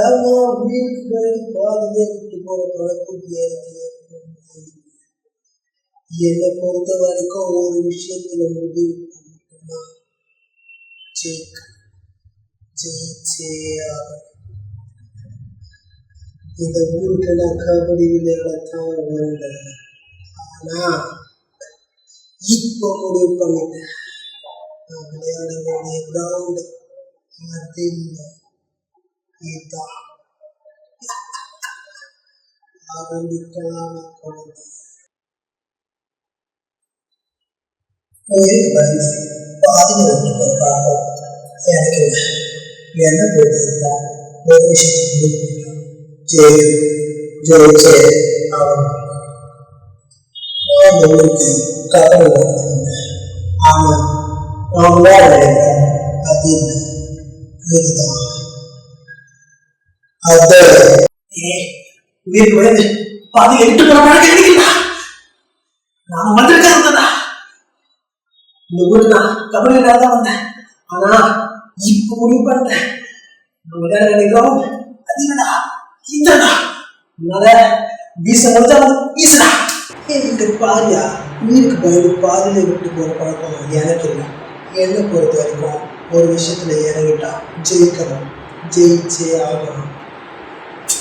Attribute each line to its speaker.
Speaker 1: ஆமா, வீட்டுக்கு போய் பாதிலே விட்டு போற பழக்கம் எனக்கு என்னை பொறுத்த வரைக்கும் ஒரு விஷயத்துல முடிவு பண்ணிட்டோம்னா ஜெயிச்சே ஆகணும். இந்த ஊருக்கு நான் கபடி விளையாடத்தான் வந்தேன். ஆனா இப்போ முடிவு பண்ணிட்டேன், நான் விளையாட வேண்டிய கிரவுண்டு அது இல்லை, இதுதான். ஆரம்பிக்கலாம் குழந்தை. பாதியில் விட்டு போய் பார்ப்போம். எனக்கு என்ன போயிருந்தா ஒரு விஷயம் ஜெயிச்சே ஆகணும். நான் ஊருக்கு கபடி வந்தேன். ஆனா நான் விளையாட அது இல்லை, இதுதான். அது வீட்டு வந்து பாதி எட்டு போற பழக்கம் கிடைக்கல. நான் வந்திருக்கா இந்த ஊருக்கு நான் கபடி விளையாட தான் வந்தேன். ஆனா இப்ப முடிவு பண்ணிட்டேன், நான் விளையாட நினைக்கிறோம் அது இல்லடா, இதடா. அதனால வீச முடிஞ்சா வீசடா. என்கிட்ட பாரியா, உயிருக்கு பயந்து பாதியில விட்டு போற பழக்கம் எனக்கு இல்லை. என்னை பொறுத்த வரைக்கும் ஒரு விஷயத்துல இறங்கிட்டா ஜெயிக்கணும், ஜெயிச்சே ஆகணும்.